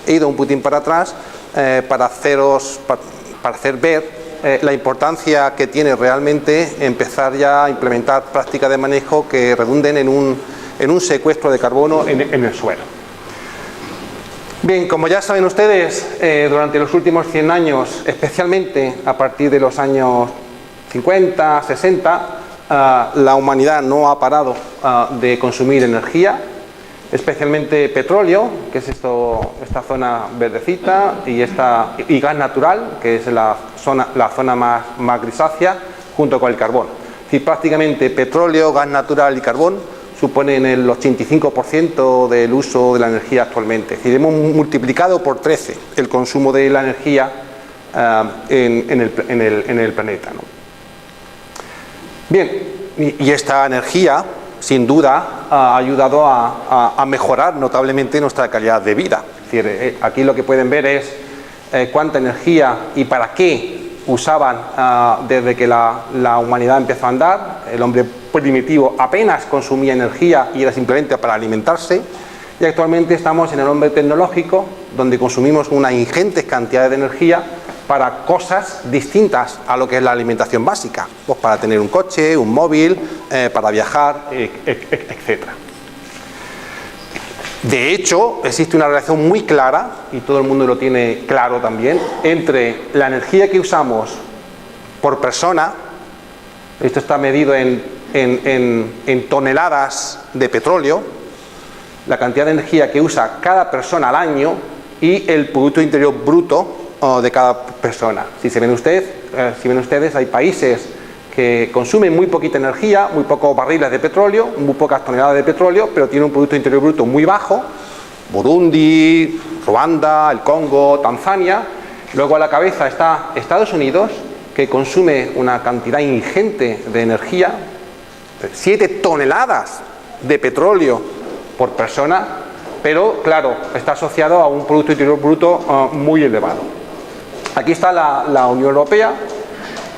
He ido un poquitín para atrás para hacer ver la importancia que tiene realmente empezar ya a implementar prácticas de manejo que redunden en un secuestro de carbono en el suelo. Bien, como ya saben ustedes, durante los últimos 100 años, especialmente a partir de los años 50, 60, la humanidad no ha parado de consumir energía, especialmente petróleo, que es esta zona verdecita, y gas natural, que es la zona más grisácea, junto con el carbón. Es decir, prácticamente petróleo, gas natural y carbón suponen el 85% del uso de la energía actualmente. Es decir, hemos multiplicado por 13 el consumo de la energía en el planeta, ¿no? Bien, y esta energía, sin duda, ha ayudado a mejorar notablemente nuestra calidad de vida. Es decir, aquí lo que pueden ver es cuánta energía y para qué usaban desde que la humanidad empezó a andar. El hombre primitivo apenas consumía energía y era simplemente para alimentarse. Y actualmente estamos en el hombre tecnológico, donde consumimos una ingente cantidad de energía para cosas distintas a lo que es la alimentación básica, pues para tener un coche, un móvil, para viajar, etc. De hecho, existe una relación muy clara, y todo el mundo lo tiene claro también, entre la energía que usamos por persona, esto está medido en toneladas de petróleo, la cantidad de energía que usa cada persona al año y el Producto Interior Bruto de cada persona. Si ven ustedes, hay países que consumen muy poquita energía, muy pocos barriles de petróleo, muy pocas toneladas de petróleo, pero tienen un Producto Interior Bruto muy bajo. Burundi, Ruanda, el Congo, Tanzania. Luego a la cabeza está Estados Unidos, que consume una cantidad ingente de energía, 7 toneladas de petróleo por persona, pero claro, está asociado a un Producto Interior Bruto muy elevado. Aquí está la Unión Europea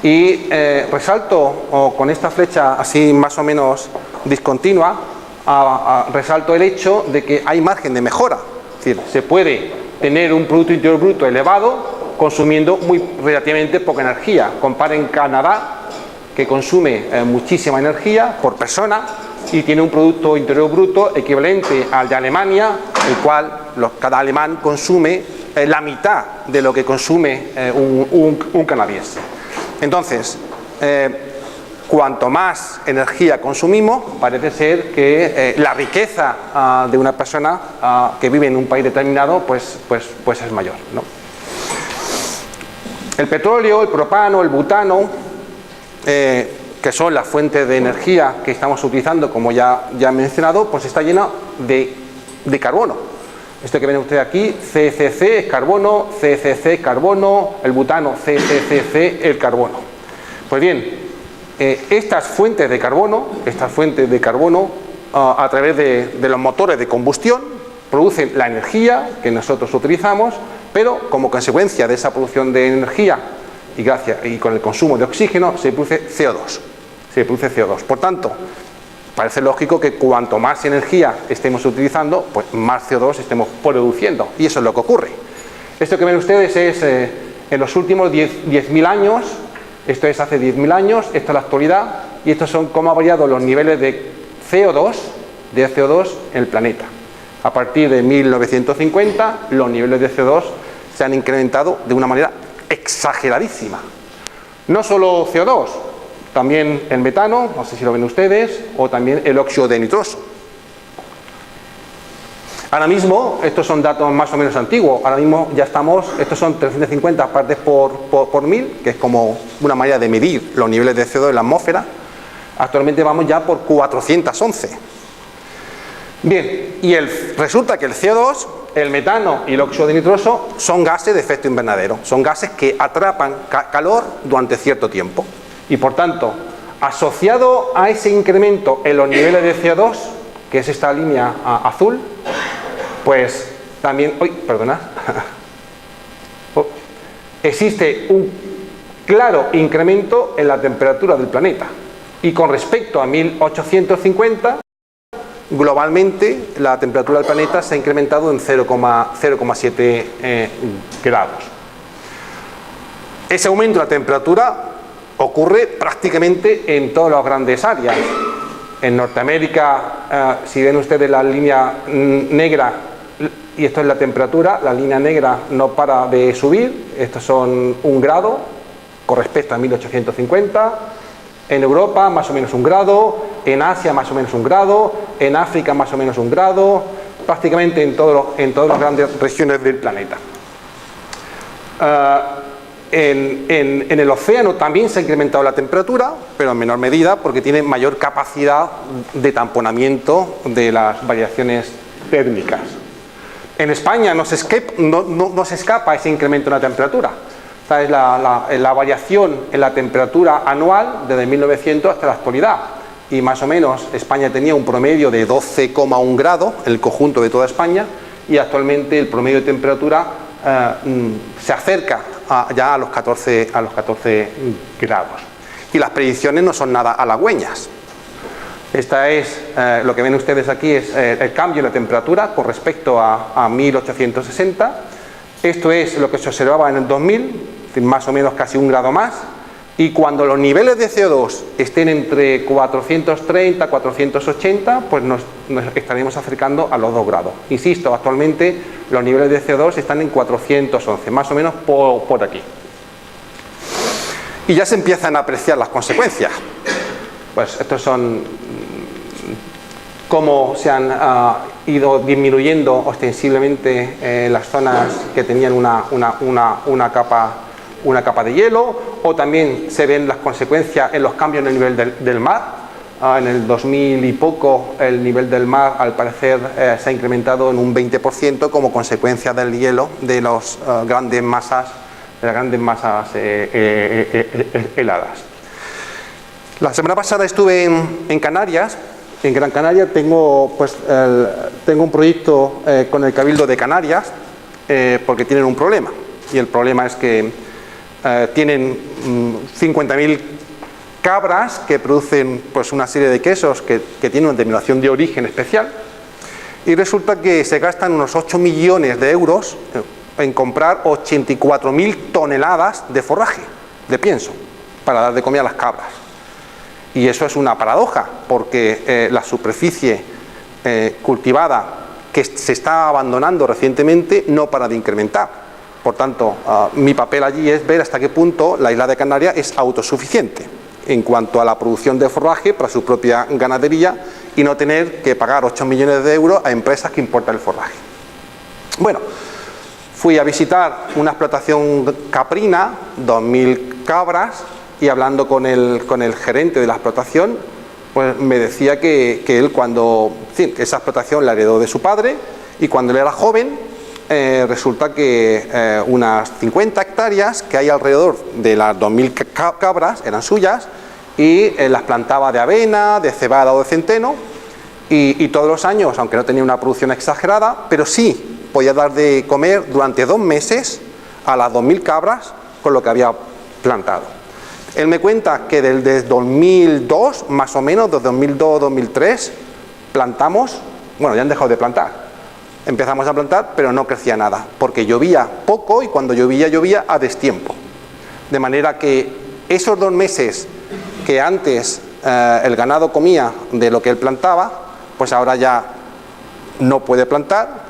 y resalto con esta flecha así más o menos discontinua, resalto el hecho de que hay margen de mejora. Es decir, se puede tener un Producto Interior Bruto elevado consumiendo relativamente poca energía. Comparen Canadá, que consume muchísima energía por persona y tiene un Producto Interior Bruto equivalente al de Alemania, el cual cada alemán consume la mitad de lo que consume un canadiense. Entonces, cuanto más energía consumimos, parece ser que la riqueza de una persona que vive en un país determinado pues es mayor, ¿no? El petróleo, el propano, el butano, que son las fuentes de energía que estamos utilizando, como ya he mencionado, pues está lleno de carbono. Esto que ven ustedes aquí, CCC es carbono, CCC es carbono, el butano, CCCC el carbono. Pues bien, estas fuentes de carbono a través de los motores de combustión producen la energía que nosotros utilizamos, pero como consecuencia de esa producción de energía y con el consumo de oxígeno se produce CO2. Por tanto, parece lógico que cuanto más energía estemos utilizando, pues más CO2 estemos produciendo, y eso es lo que ocurre. Esto que ven ustedes es en los últimos 10.000 años, esto es hace 10.000 años, esto es la actualidad, y estos son cómo han variado los niveles de CO2 en el planeta. A partir de 1950, los niveles de CO2 se han incrementado de una manera exageradísima. No solo CO2, también el metano, no sé si lo ven ustedes, o también el óxido de nitroso. Ahora mismo, estos son datos más o menos antiguos, ahora mismo ya estamos, estos son 350 partes por mil, que es como una manera de medir los niveles de CO2 en la atmósfera. Actualmente vamos ya por 411. Bien, y resulta que el CO2, el metano y el óxido de nitroso son gases de efecto invernadero, son gases que atrapan calor durante cierto tiempo. Y por tanto, asociado a ese incremento en los niveles de CO2, que es esta línea azul, pues también, existe un claro incremento en la temperatura del planeta. Y con respecto a 1850, globalmente la temperatura del planeta se ha incrementado en 0,7 grados. Ese aumento de la temperatura ocurre prácticamente en todas las grandes áreas. En Norteamérica, si ven ustedes la línea negra, y esto es la temperatura, la línea negra no para de subir, estos son 1 grado con respecto a 1850, en Europa más o menos 1 grado, en Asia más o menos 1 grado, en África más o menos 1 grado, prácticamente en todas las grandes regiones del planeta. En el océano también se ha incrementado la temperatura, pero en menor medida porque tiene mayor capacidad de tamponamiento de las variaciones térmicas. En España no se escapa ese incremento en la temperatura. Esta es la variación en la temperatura anual desde 1900 hasta la actualidad. Y más o menos España tenía un promedio de 12,1 grados, el conjunto de toda España, y actualmente el promedio de temperatura se acerca ya a los 14 grados. Y las predicciones no son nada halagüeñas. Esta es, lo que ven ustedes aquí es el cambio de la temperatura con respecto a 1860. Esto es lo que se observaba en el 2000, más o menos casi 1 grado más. Y cuando los niveles de CO2 estén entre 430 y 480, pues nos estaremos acercando a los 2 grados. Insisto, actualmente los niveles de CO2 están en 411, más o menos por aquí. Y ya se empiezan a apreciar las consecuencias. Pues estos son cómo se han ido disminuyendo ostensiblemente las zonas que tenían una capa de hielo, o también se ven las consecuencias en los cambios en el nivel del mar. En el 2000 y poco el nivel del mar al parecer se ha incrementado en un 20% como consecuencia del hielo de las grandes masas heladas. La semana pasada estuve en Canarias. En Gran Canaria tengo un proyecto con el Cabildo de Canarias porque tienen un problema, y el problema es que tienen 50.000 cabras que producen pues una serie de quesos que tienen una denominación de origen especial, y resulta que se gastan unos 8 millones de euros en comprar 84.000 toneladas de forraje, de pienso, para dar de comer a las cabras. Y eso es una paradoja, porque la superficie cultivada que se está abandonando recientemente no para de incrementar. Por tanto, mi papel allí es ver hasta qué punto la isla de Canarias es autosuficiente en cuanto a la producción de forraje para su propia ganadería y no tener que pagar 8 millones de euros a empresas que importan el forraje. Bueno, fui a visitar una explotación caprina, 2.000 cabras, y hablando con el gerente de la explotación, pues me decía que él que esa explotación la heredó de su padre, y cuando él era joven resulta que unas 50 hectáreas que hay alrededor de las 2.000 cabras eran suyas, y las plantaba de avena, de cebada o de centeno, y todos los años, aunque no tenía una producción exagerada, pero sí podía dar de comer durante 2 meses a las 2.000 cabras con lo que había plantado. Él me cuenta que desde 2002, más o menos, desde 2002-2003, plantamos, bueno, ya han dejado de plantar. Empezamos a plantar, pero no crecía nada, porque llovía poco, y cuando llovía a destiempo. De manera que esos 2 meses que antes el ganado comía de lo que él plantaba, pues ahora ya no puede plantar,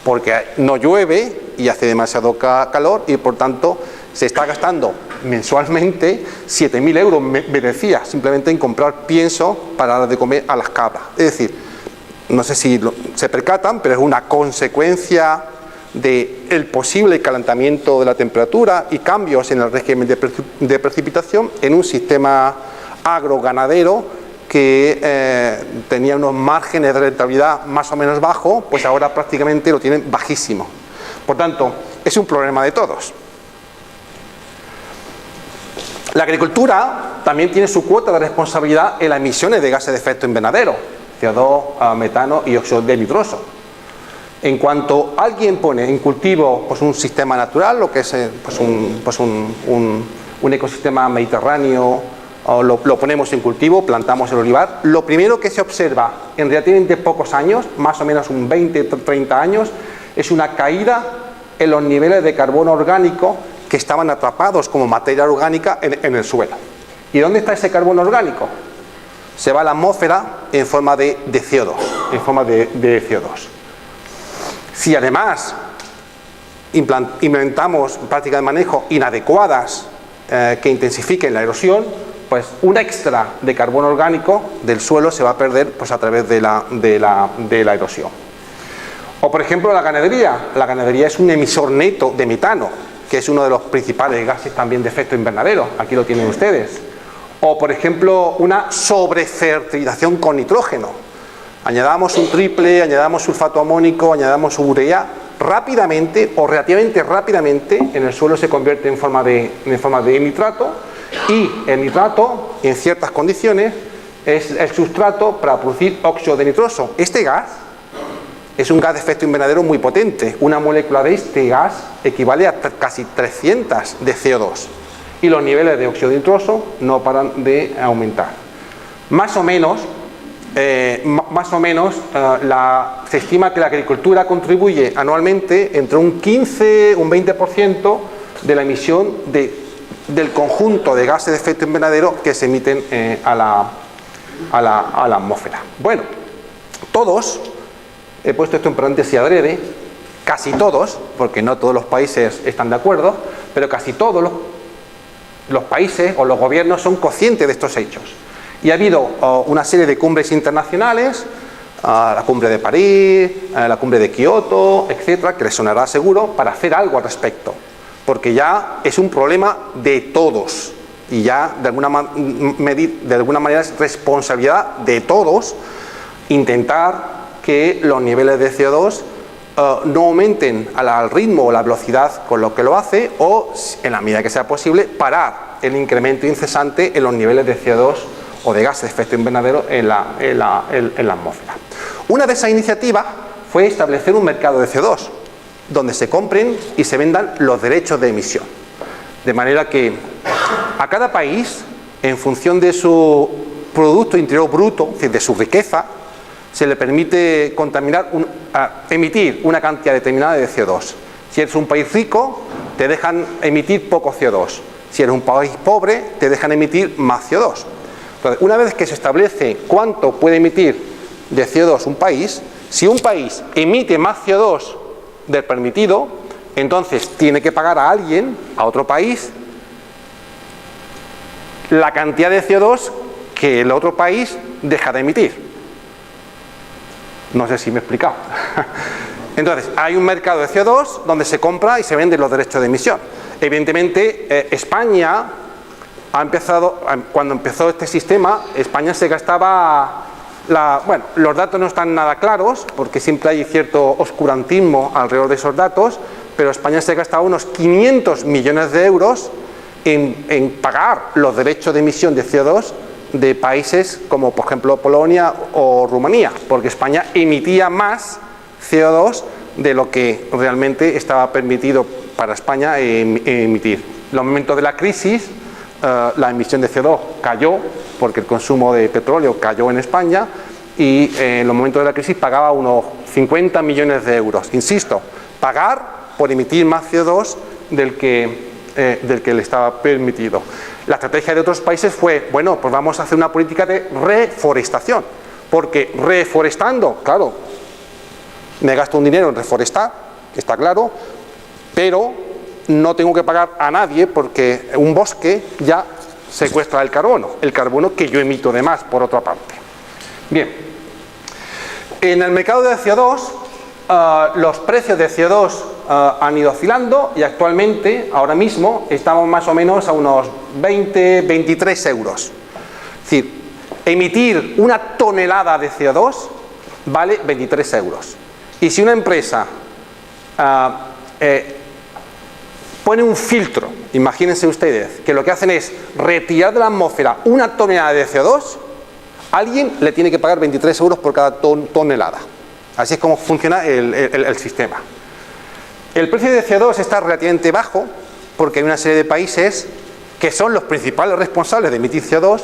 porque no llueve y hace demasiado calor, y por tanto se está gastando mensualmente 7.000 euros, me decía, simplemente en comprar pienso para dar de comer a las cabras. Es decir, no sé si se percatan, pero es una consecuencia del posible calentamiento de la temperatura y cambios en el régimen de precipitación en un sistema agroganadero que tenía unos márgenes de rentabilidad más o menos bajos, pues ahora prácticamente lo tienen bajísimo. Por tanto, es un problema de todos. La agricultura también tiene su cuota de responsabilidad en las emisiones de gases de efecto invernadero, CO2, metano y óxido de nitroso. En cuanto alguien pone en cultivo pues un sistema natural, lo que es un ecosistema mediterráneo lo ponemos en cultivo, plantamos el olivar. Lo primero que se observa en relativamente pocos años, más o menos un 20-30 años, es una caída en los niveles de carbono orgánico que estaban atrapados como materia orgánica en el suelo. ¿Y dónde está ese carbono orgánico? Se va a la atmósfera en forma de CO2, en forma de CO2. Si además implementamos prácticas de manejo inadecuadas que intensifiquen la erosión, pues un extra de carbono orgánico del suelo se va a perder pues, a través de la erosión. O por ejemplo la ganadería. La ganadería es un emisor neto de metano, que es uno de los principales gases también de efecto invernadero. Aquí lo tienen ustedes. O por ejemplo una sobrefertilización con nitrógeno. Añadamos un triple, añadamos sulfato amónico, añadamos urea, rápidamente o relativamente rápidamente en el suelo se convierte en forma de nitrato, y el nitrato en ciertas condiciones es el sustrato para producir óxido de nitroso. Este gas es un gas de efecto invernadero muy potente. Una molécula de este gas equivale a casi 300 de CO2 y los niveles de óxido de nitroso no paran de aumentar. Más o menos se estima que la agricultura contribuye anualmente entre un 15 un 20% de la emisión del conjunto de gases de efecto invernadero que se emiten a la atmósfera. Bueno, todos, he puesto esto en paréntesis adrede, casi todos, porque no todos los países están de acuerdo, pero casi todos los países o los gobiernos son conscientes de estos hechos. Y ha habido una serie de cumbres internacionales, la cumbre de París, la cumbre de Kioto, etcétera, que les sonará seguro, para hacer algo al respecto, porque ya es un problema de todos y ya de alguna manera es responsabilidad de todos intentar que los niveles de CO2 no aumenten al ritmo o la velocidad con lo que lo hace, o en la medida que sea posible parar el incremento incesante en los niveles de CO2 o de gases de efecto invernadero en la atmósfera. Una de esas iniciativas fue establecer un mercado de CO2 donde se compren y se vendan los derechos de emisión, de manera que a cada país, en función de su Producto Interior Bruto, es decir, de su riqueza, se le permite emitir una cantidad determinada de CO2. Si eres un país rico, te dejan emitir poco CO2. Si eres un país pobre, te dejan emitir más CO2. Entonces, una vez que se establece cuánto puede emitir de CO2 un país, si un país emite más CO2 del permitido, entonces tiene que pagar a alguien, a otro país, la cantidad de CO2 que el otro país deja de emitir. No sé si me he explicado. Entonces, hay un mercado de CO2 donde se compra y se venden los derechos de emisión. Evidentemente, España ha empezado, cuando empezó este sistema, España se gastaba, los datos no están nada claros, porque siempre hay cierto oscurantismo alrededor de esos datos, pero España se gastaba unos 500 millones de euros en pagar los derechos de emisión de CO2 de países como por ejemplo Polonia o Rumanía, porque España emitía más CO2 de lo que realmente estaba permitido para España emitir. En los momentos de la crisis, la emisión de CO2 cayó porque el consumo de petróleo cayó en España, y en los momentos de la crisis pagaba unos 50 millones de euros. Insisto, pagar por emitir más CO2 del que le estaba permitido. La estrategia de otros países fue, bueno, pues vamos a hacer una política de reforestación, porque reforestando, claro, me gasto un dinero en reforestar, está claro, pero no tengo que pagar a nadie porque un bosque ya secuestra el carbono que yo emito de más, por otra parte. Bien, en el mercado de CO2, los precios de CO2 han ido oscilando, y actualmente, ahora mismo, estamos más o menos a unos 20-23 euros. Es decir, emitir una tonelada de CO2 vale 23 euros. Y si una empresa pone un filtro, imagínense ustedes, que lo que hacen es retirar de la atmósfera una tonelada de CO2, alguien le tiene que pagar 23 euros por cada tonelada. Así es como funciona el sistema. El precio de CO2 está relativamente bajo porque hay una serie de países que son los principales responsables de emitir CO2,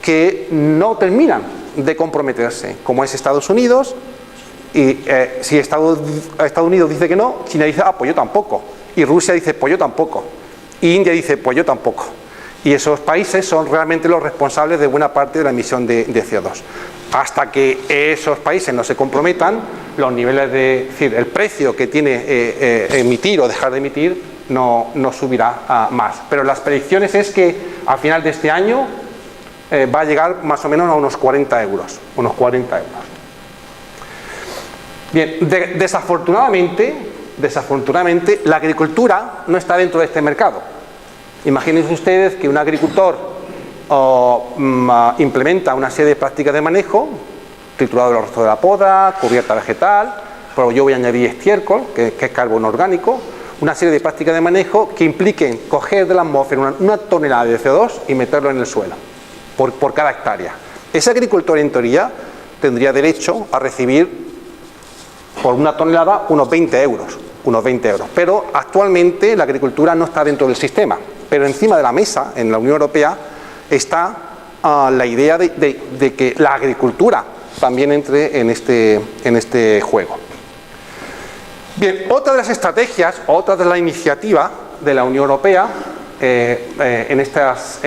que no terminan de comprometerse, como es Estados Unidos. Y si Estados Unidos dice que no, China dice, pues yo tampoco. Y Rusia dice, pues yo tampoco. Y India dice, pues yo tampoco. Y esos países son realmente los responsables de buena parte de la emisión de CO2. Hasta que esos países no se comprometan, los niveles es decir, el precio que tiene emitir o dejar de emitir no subirá más. Pero las predicciones es que a final de este año va a llegar más o menos a unos 40 euros. Unos 40 euros. Bien, desafortunadamente, la agricultura no está dentro de este mercado. Imagínense ustedes que un agricultor implementa una serie de prácticas de manejo, triturado del resto de la poda, cubierta vegetal, pero yo voy a añadir estiércol, que es carbono orgánico, una serie de prácticas de manejo que impliquen coger de la atmósfera una tonelada de CO2 y meterlo en el suelo, por cada hectárea. Ese agricultor, en teoría, tendría derecho a recibir por una tonelada unos 20 euros, pero actualmente la agricultura no está dentro del sistema. Pero encima de la mesa, en la Unión Europea, está la idea de que la agricultura también entre en este juego. Bien, otra de las estrategias, otra de la iniciativa de la Unión Europea, en estas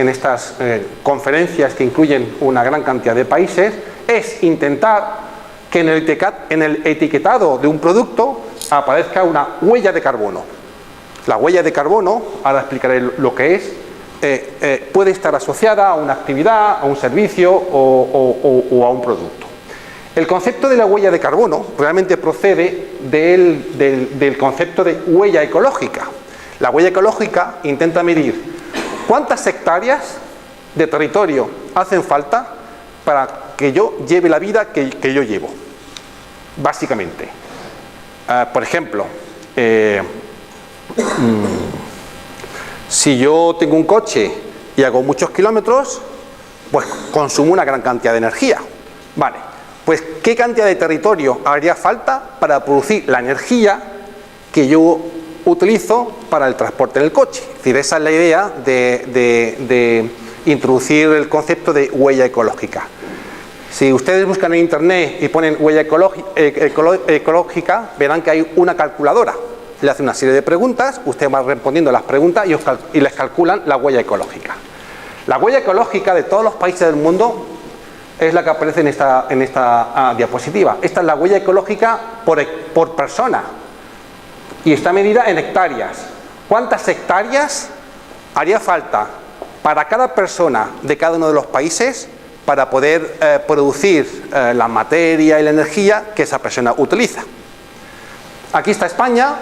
conferencias que incluyen una gran cantidad de países, es intentar que en el etiquetado de un producto aparezca una huella de carbono. La huella de carbono, ahora explicaré lo que es, puede estar asociada a una actividad, a un servicio o a un producto. El concepto de la huella de carbono realmente procede del concepto de huella ecológica. La huella ecológica intenta medir cuántas hectáreas de territorio hacen falta para que yo lleve la vida que yo llevo, básicamente. Por ejemplo, si yo tengo un coche y hago muchos kilómetros, pues consumo una gran cantidad de energía. Vale, pues ¿qué cantidad de territorio haría falta para producir la energía que yo utilizo para el transporte en el coche? Es decir, esa es la idea de introducir el concepto de huella ecológica. Si ustedes buscan en internet y ponen huella ecológica, verán que hay una calculadora. Le hace una serie de preguntas, usted va respondiendo las preguntas y les calculan la huella ecológica. La huella ecológica de todos los países del mundo es la que aparece en esta diapositiva. Esta es la huella ecológica por persona y está medida en hectáreas. ¿Cuántas hectáreas haría falta para cada persona de cada uno de los países para poder producir la materia y la energía que esa persona utiliza? Aquí está España,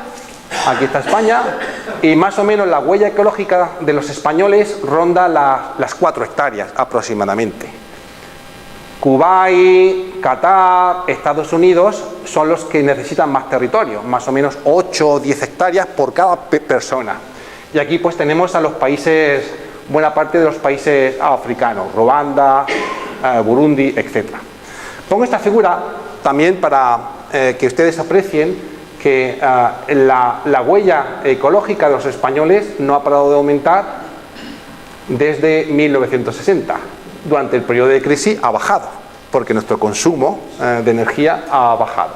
y más o menos la huella ecológica de los españoles ronda las 4 hectáreas aproximadamente. Kuwait, Qatar, Estados Unidos son los que necesitan más territorio, más o menos 8 o 10 hectáreas por cada persona. Y aquí pues tenemos a los países, buena parte de los países africanos, Ruanda, Burundi, etc. Pongo esta figura también para que ustedes aprecien que la huella ecológica de los españoles no ha parado de aumentar desde 1960. Durante el periodo de crisis ha bajado, porque nuestro consumo de energía ha bajado.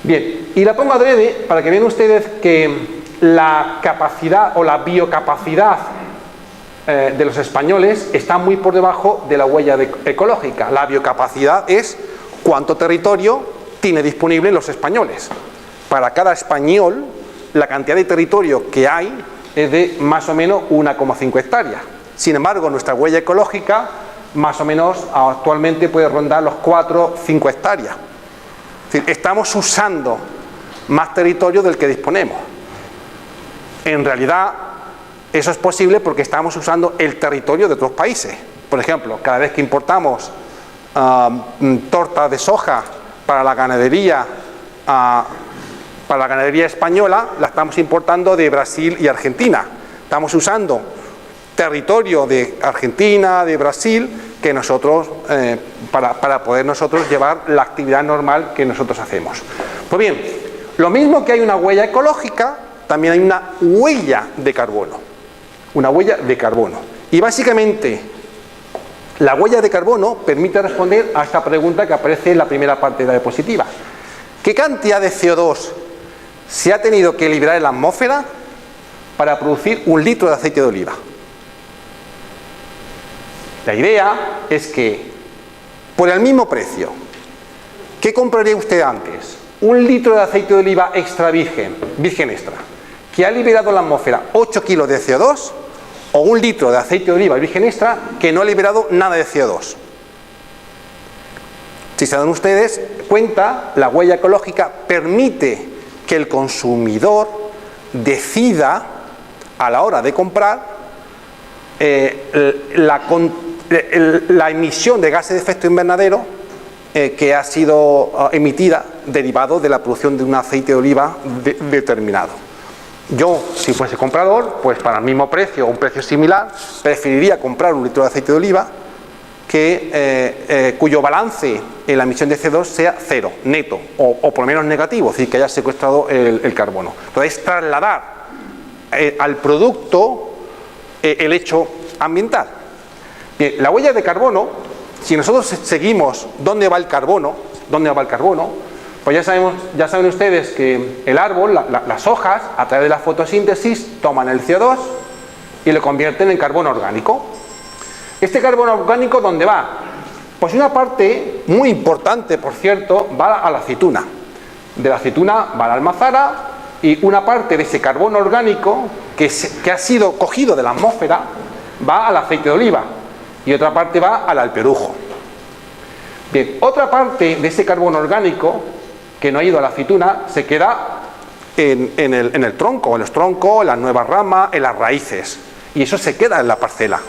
Bien, y la pongo adrede para que vean ustedes que la capacidad o la biocapacidad de los españoles está muy por debajo de la huella ecológica. La biocapacidad es cuánto territorio tiene disponible los españoles. Para cada español, la cantidad de territorio que hay es de más o menos 1,5 hectáreas. Sin embargo, nuestra huella ecológica más o menos actualmente puede rondar los 4 o 5 hectáreas. Es decir, estamos usando más territorio del que disponemos. En realidad, eso es posible porque estamos usando el territorio de otros países. Por ejemplo, cada vez que importamos torta de soja para la ganadería española, la estamos importando de Brasil y Argentina. Estamos usando territorio de Argentina, de Brasil, que nosotros para poder nosotros llevar la actividad normal que nosotros hacemos. Pues bien, lo mismo que hay una huella ecológica, también hay una huella de carbono. una huella de carbono. Y básicamente, la huella de carbono permite responder a esta pregunta que aparece en la primera parte de la diapositiva. ¿Qué cantidad de CO2 se ha tenido que liberar en la atmósfera para producir 1 litro de aceite de oliva? La idea es que, por el mismo precio, ¿qué compraría usted antes? 1 litro de aceite de oliva extra virgen extra, que ha liberado en la atmósfera 8 kilos de CO2, o 1 litro de aceite de oliva virgen extra que no ha liberado nada de CO2. Si se dan ustedes cuenta, la huella ecológica permite que el consumidor decida a la hora de comprar la emisión de gases de efecto invernadero que ha sido emitida derivado de la producción de un aceite de oliva determinado. Yo, si fuese comprador, pues para el mismo precio o un precio similar, preferiría comprar 1 litro de aceite de oliva cuyo balance en la emisión de CO2 sea cero, neto, o por lo menos negativo, es decir, que haya secuestrado el carbono. Entonces, trasladar al producto el hecho ambiental. Bien, la huella de carbono, si nosotros seguimos dónde va el carbono, pues ya saben ustedes que el árbol, las hojas, a través de la fotosíntesis, toman el CO2 y lo convierten en carbono orgánico. ¿Este carbono orgánico dónde va? Pues una parte muy importante, por cierto, va a la aceituna. De la aceituna va a la almazara, y una parte de ese carbono orgánico que ha sido cogido de la atmósfera va al aceite de oliva y otra parte va al alperujo. Bien, otra parte de ese carbono orgánico que no ha ido a la aceituna se queda en el tronco, en los troncos, en las nuevas ramas, en las raíces, y eso se queda en la parcela.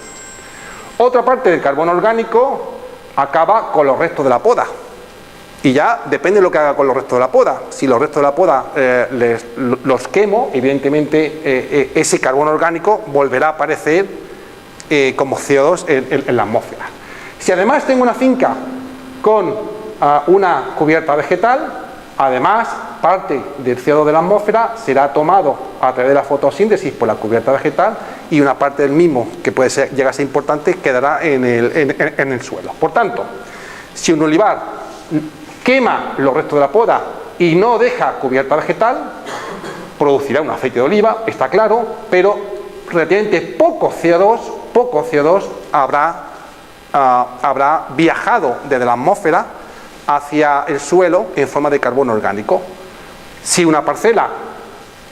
Otra parte del carbono orgánico acaba con los restos de la poda, y ya depende de lo que haga con los restos de la poda. Si los restos de la poda los quemo, evidentemente ese carbono orgánico volverá a aparecer como CO2 en la atmósfera. Si además tengo una finca con una cubierta vegetal, además parte del CO2 de la atmósfera será tomado a través de la fotosíntesis por la cubierta vegetal, y una parte del mismo, que puede llegar a ser importante, quedará en el suelo. Por tanto, si un olivar quema los restos de la poda y no deja cubierta vegetal, producirá un aceite de oliva, está claro, pero relativamente poco CO2 habrá viajado desde la atmósfera hacia el suelo en forma de carbono orgánico. Si una parcela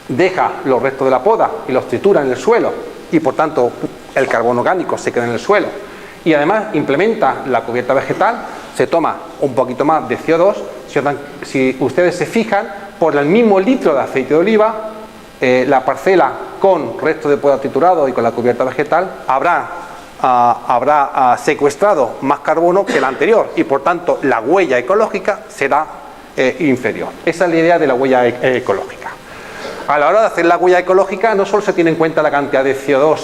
deja los restos de la poda y los tritura en el suelo, y por tanto el carbono orgánico se queda en el suelo, y además implementa la cubierta vegetal, se toma un poquito más de CO2. Si ustedes se fijan, por el mismo litro de aceite de oliva, la parcela con resto de poda triturado y con la cubierta vegetal habrá secuestrado más carbono que la anterior, y por tanto la huella ecológica será inferior. Esa es la idea de la huella ecológica. A la hora de hacer la huella ecológica, no solo se tiene en cuenta la cantidad de CO2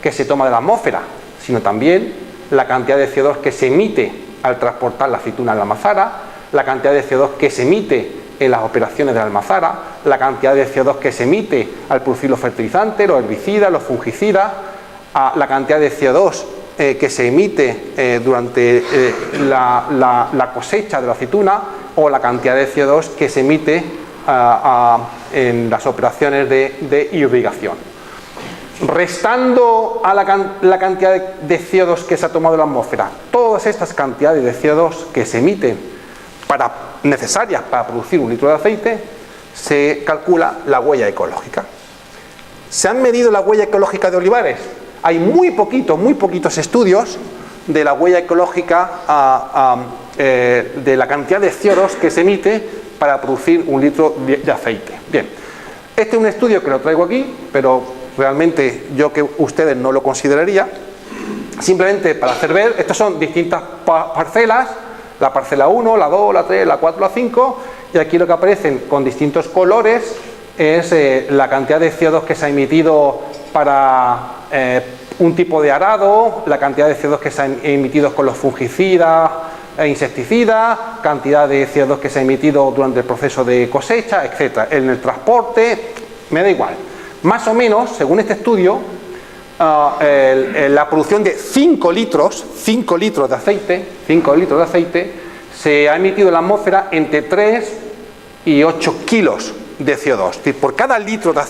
que se toma de la atmósfera, sino también la cantidad de CO2 que se emite al transportar la aceituna a la almazara, la cantidad de CO2 que se emite en las operaciones de la almazara, la cantidad de CO2 que se emite al producir los fertilizantes, los herbicidas, los fungicidas, la cantidad de CO2 que se emite durante la cosecha de la aceituna, o la cantidad de CO2 que se emite en las operaciones de irrigación. Restando a la cantidad de CO2 que se ha tomado de la atmósfera, todas estas cantidades de CO2 que se emiten necesarias para producir 1 litro de aceite, se calcula la huella ecológica. ¿Se han medido la huella ecológica de olivares? Hay muy poquitos estudios de la huella ecológica de la cantidad de CO2 que se emite para producir 1 litro de aceite. Bien, este es un estudio que lo traigo aquí, pero realmente yo que ustedes no lo consideraría. Simplemente para hacer ver, estas son distintas parcelas, la parcela 1, la 2, la 3, la 4, la 5, y aquí lo que aparecen con distintos colores es la cantidad de CO2 que se ha emitido para un tipo de arado, la cantidad de CO2 que se ha emitido con los fungicidas e insecticidas, cantidad de CO2 que se ha emitido durante el proceso de cosecha, etc. En el transporte, me da igual. Más o menos, según este estudio, la producción de 5 litros de aceite, se ha emitido en la atmósfera entre 3 y 8 kilos de CO2. Es decir, por cada 5 litros de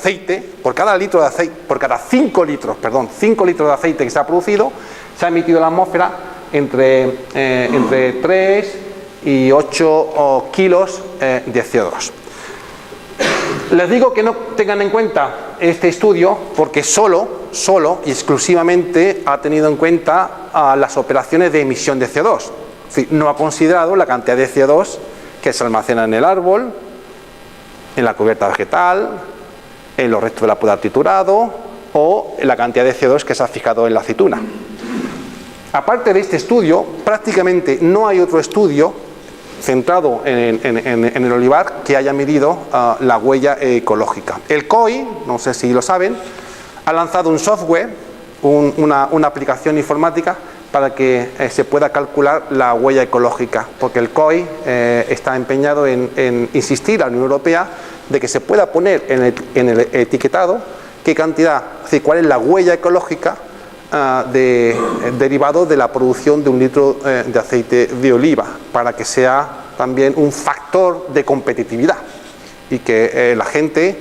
aceite que se ha producido, se ha emitido en la atmósfera entre 3 y 8 kilos de CO2. Les digo que no tengan en cuenta este estudio porque solo y exclusivamente ha tenido en cuenta las operaciones de emisión de CO2. Es decir, no ha considerado la cantidad de CO2 que se almacena en el árbol, en la cubierta vegetal, en los restos de la poda triturado o la cantidad de CO2 que se ha fijado en la aceituna. Aparte de este estudio, prácticamente no hay otro estudio centrado en el olivar que haya medido la huella ecológica. El COI, no sé si lo saben, ha lanzado un software, una aplicación informática para que se pueda calcular la huella ecológica, porque el COI está empeñado en insistir a la Unión Europea de que se pueda poner en el etiquetado qué cantidad, es decir, cuál es la huella ecológica derivado de la producción de 1 litro de aceite de oliva, para que sea también un factor de competitividad y que la gente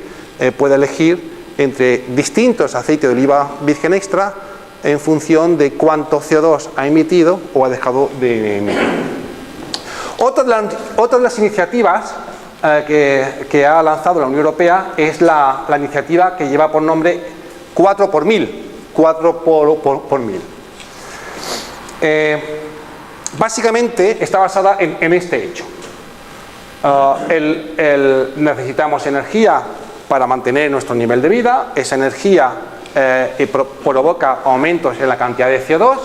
pueda elegir entre distintos aceites de oliva virgen extra en función de cuánto CO2 ha emitido o ha dejado de emitir. Otra de las iniciativas que ha lanzado la Unión Europea es la iniciativa que lleva por nombre 4 por 1000. 4 por 1000. Básicamente está basada en este hecho. Necesitamos energía para mantener nuestro nivel de vida. Esa energía provoca aumentos en la cantidad de CO2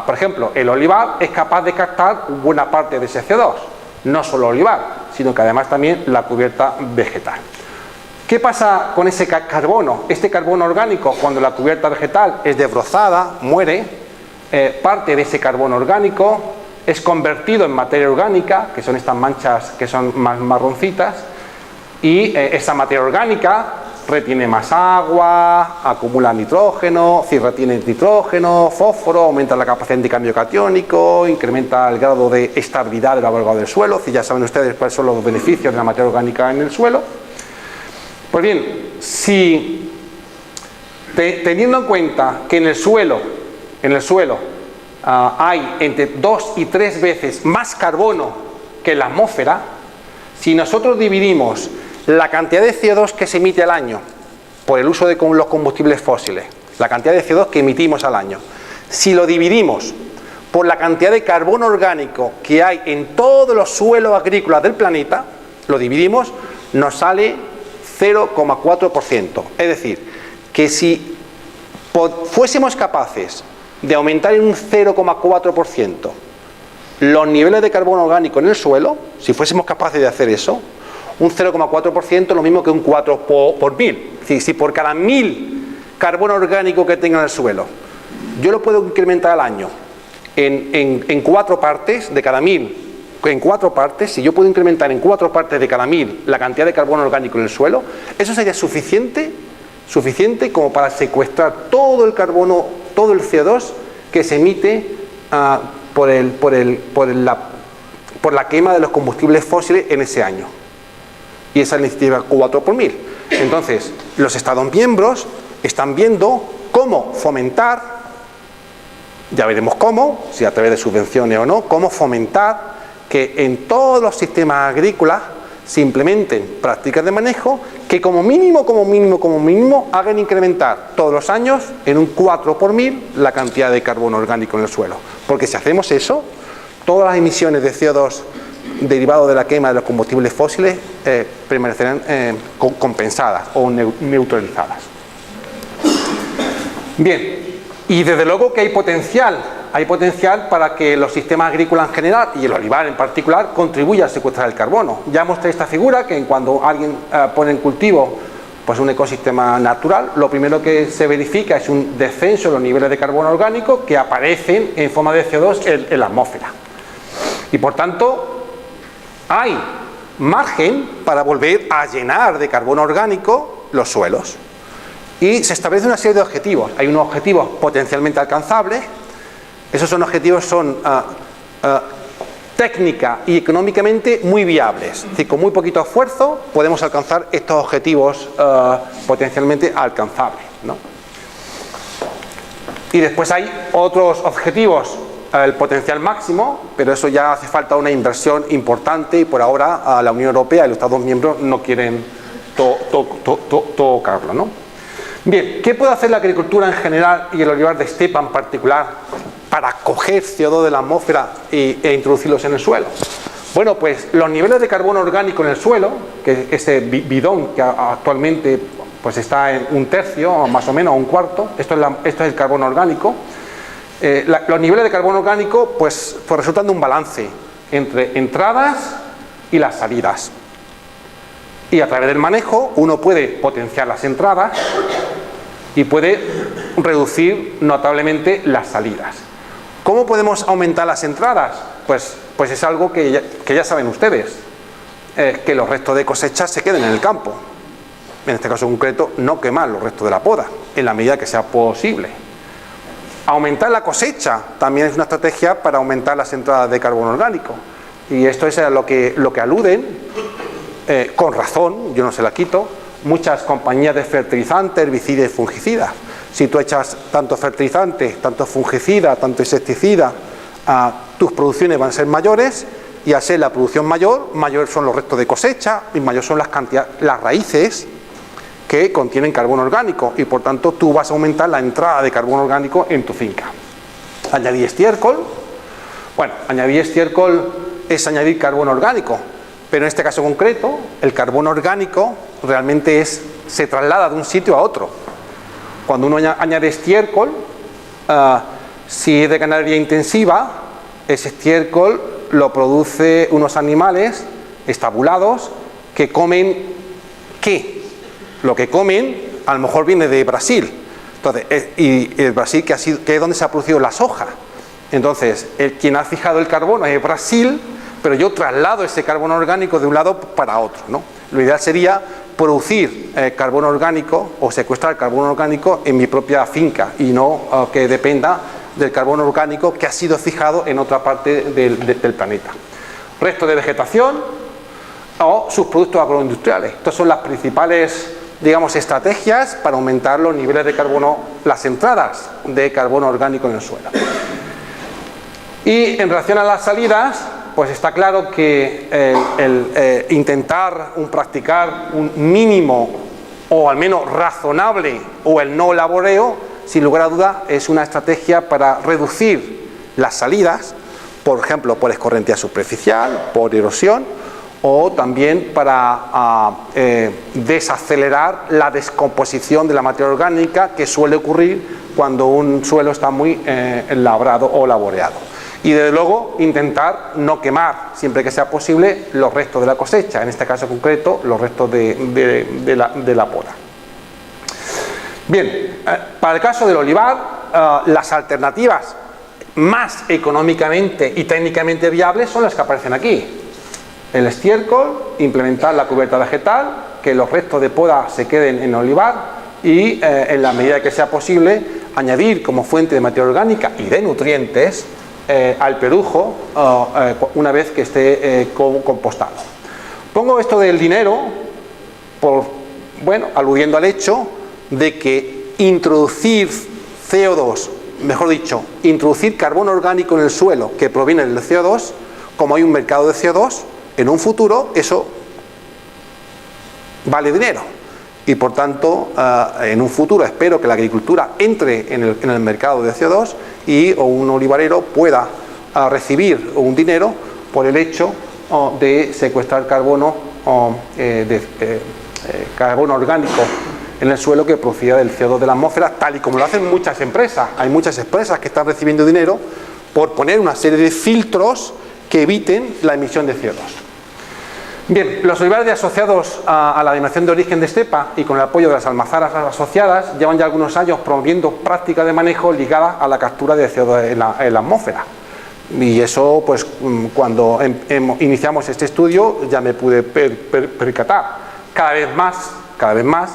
por ejemplo, el olivar es capaz de captar buena parte de ese CO2. No solo el olivar, sino que además también la cubierta vegetal. ¿Qué pasa con ese carbono? Este carbono orgánico, cuando la cubierta vegetal es desbrozada, muere, parte de ese carbono orgánico es convertido en materia orgánica, que son estas manchas que son más marroncitas, y esa materia orgánica retiene más agua, acumula nitrógeno, retiene nitrógeno, fósforo, aumenta la capacidad de cambio catiónico, incrementa el grado de estabilidad del agregado del suelo. Ya saben ustedes cuáles son los beneficios de la materia orgánica en el suelo. Pues bien, si teniendo en cuenta que en el suelo hay entre 2 y 3 veces más carbono que en la atmósfera, si nosotros dividimos la cantidad de CO2 que se emite al año por el uso de los combustibles fósiles, la cantidad de CO2 que emitimos al año, si lo dividimos por la cantidad de carbono orgánico que hay en todos los suelos agrícolas del planeta, lo dividimos, nos sale 0,4%. Es decir, que si fuésemos capaces de aumentar en un 0,4% los niveles de carbono orgánico en el suelo, si fuésemos capaces de hacer eso, un 0,4% es lo mismo que un 4 por 1000. Es decir, si por cada 1000 carbono orgánico que tenga en el suelo, yo lo puedo incrementar al año en 4 partes de cada 1000, en 4 partes, si yo puedo incrementar en 4 partes de cada 1000 la cantidad de carbono orgánico en el suelo, eso sería suficiente como para secuestrar todo el carbono, todo el CO2 que se emite por la quema de los combustibles fósiles en ese año. Y esa es la iniciativa 4 por 1000. Entonces, los Estados miembros están viendo cómo fomentar, ya veremos cómo, si a través de subvenciones o no, cómo fomentar que en todos los sistemas agrícolas se implementen prácticas de manejo que como mínimo hagan incrementar todos los años en un 4 por 1000 la cantidad de carbono orgánico en el suelo. Porque si hacemos eso, todas las emisiones de CO2 derivado de la quema de los combustibles fósiles permanecerán compensadas o neutralizadas. Bien, y desde luego que hay potencial para que los sistemas agrícolas en general y el olivar en particular contribuya a secuestrar el carbono. Ya mostré esta figura que cuando alguien pone en cultivo pues un ecosistema natural, lo primero que se verifica es un descenso de los niveles de carbono orgánico que aparecen en forma de CO2 en la atmósfera. Y por tanto hay margen para volver a llenar de carbono orgánico los suelos. Y se establece una serie de objetivos. Hay unos objetivos potencialmente alcanzables. Esos objetivos son técnica y económicamente muy viables. Es decir, con muy poquito esfuerzo podemos alcanzar estos objetivos potencialmente alcanzables, ¿no? Y después hay otros objetivos, el potencial máximo, pero eso ya hace falta una inversión importante y por ahora la Unión Europea y los Estados miembros no quieren tocarlo, ¿no? Bien, ¿qué puede hacer la agricultura en general y el olivar de estepa en particular para coger CO2 de la atmósfera e introducirlos en el suelo? Bueno, pues los niveles de carbono orgánico en el suelo, que ese bidón que actualmente pues está en 1/3 más o menos, o 1/4, esto es el carbono orgánico. Los niveles de carbono orgánico pues resultan de un balance entre entradas y las salidas. Y a través del manejo uno puede potenciar las entradas y puede reducir notablemente las salidas. ¿Cómo podemos aumentar las entradas? Pues es algo que ya saben ustedes, que los restos de cosecha se queden en el campo. En este caso concreto, no quemar los restos de la poda, en la medida que sea posible. Aumentar la cosecha también es una estrategia para aumentar las entradas de carbono orgánico. Y esto es a lo que aluden, con razón, yo no se la quito, muchas compañías de fertilizantes, herbicidas y fungicidas. Si tú echas tanto fertilizante, tanto fungicida, tanto insecticida, tus producciones van a ser mayores, y al ser la producción mayor, mayor son los restos de cosecha y mayor son las raíces que contienen carbono orgánico, y por tanto tú vas a aumentar la entrada de carbono orgánico en tu finca. Añadir estiércol. Bueno, añadir estiércol es añadir carbono orgánico, pero en este caso concreto el carbono orgánico realmente se traslada de un sitio a otro. Cuando uno añade estiércol, si es de ganadería intensiva, ese estiércol lo produce unos animales estabulados que comen ¿qué? Lo que comen a lo mejor viene de Brasil. Entonces, y el Brasil que es donde se ha producido la soja. Entonces, quien ha fijado el carbono es Brasil, pero yo traslado ese carbono orgánico de un lado para otro, ¿no? Lo ideal sería producir carbono orgánico o secuestrar carbono orgánico en mi propia finca y no que dependa del carbono orgánico que ha sido fijado en otra parte del planeta. Resto de vegetación o sus productos agroindustriales. Estas son las principales, digamos, estrategias para aumentar los niveles de carbono, las entradas de carbono orgánico en el suelo. Y en relación a las salidas, pues está claro que el intentar practicar un mínimo o al menos razonable o el no laboreo, sin lugar a duda es una estrategia para reducir las salidas, por ejemplo por escorrentía superficial, por erosión, o también para desacelerar la descomposición de la materia orgánica que suele ocurrir cuando un suelo está muy labrado o laboreado. Y desde luego intentar no quemar, siempre que sea posible, los restos de la cosecha, en este caso concreto los restos de la poda. Bien, para el caso del olivar, las alternativas más económicamente y técnicamente viables son las que aparecen aquí. El estiércol, implementar la cubierta vegetal, que los restos de poda se queden en el olivar y en la medida que sea posible añadir como fuente de materia orgánica y de nutrientes al perujo una vez que esté compostado. Pongo esto del dinero aludiendo al hecho de que introducir CO2, mejor dicho, introducir carbono orgánico en el suelo que proviene del CO2, como hay un mercado de CO2, en un futuro eso vale dinero. Y por tanto, en un futuro espero que la agricultura entre en el mercado de CO2 y un olivarero pueda recibir un dinero por el hecho de secuestrar carbono orgánico en el suelo que proceda del CO2 de la atmósfera, tal y como lo hacen muchas empresas. Hay muchas empresas que están recibiendo dinero por poner una serie de filtros que eviten la emisión de CO2. Bien, los olivares asociados a la denominación de origen de estepa y con el apoyo de las almazaras asociadas llevan ya algunos años promoviendo prácticas de manejo ligadas a la captura de CO2 en la atmósfera. Y eso, pues, cuando iniciamos este estudio ya me pude percatar. Cada vez más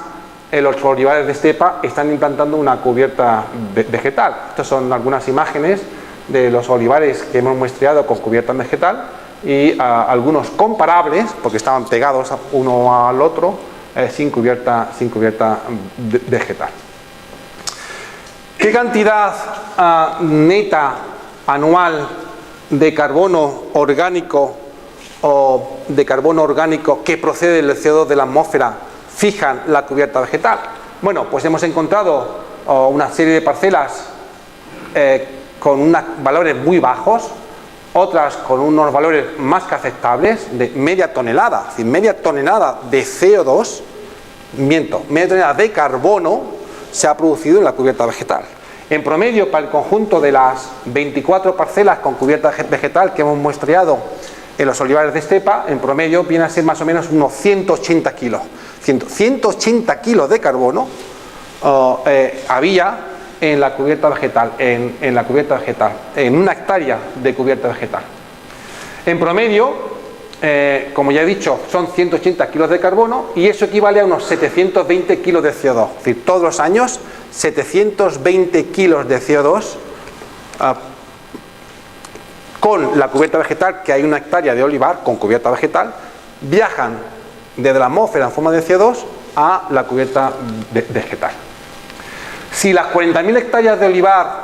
los olivares de estepa están implantando una cubierta vegetal. Estas son algunas imágenes de los olivares que hemos muestreado con cubierta vegetal y algunos comparables, porque estaban pegados uno al otro, sin cubierta vegetal. ¿Qué cantidad neta anual de carbono orgánico o de carbono orgánico que procede del CO2 de la atmósfera fijan la cubierta vegetal? Bueno, pues hemos encontrado una serie de parcelas con unos valores muy bajos, otras con unos valores más que aceptables, de media tonelada, es decir, media tonelada de CO2, media tonelada de carbono se ha producido en la cubierta vegetal. En promedio, para el conjunto de las 24 parcelas con cubierta vegetal que hemos muestreado en los olivares de estepa, en promedio viene a ser más o menos unos 180 kilos. 180 kilos de carbono había en la cubierta vegetal, en una hectárea de cubierta vegetal. En promedio, como ya he dicho, son 180 kilos de carbono y eso equivale a unos 720 kilos de CO2. Es decir, todos los años 720 kilos de CO2 con la cubierta vegetal, que hay una hectárea de olivar con cubierta vegetal, viajan desde la atmósfera en forma de CO2 a la cubierta vegetal. Si las 40.000 hectáreas de olivar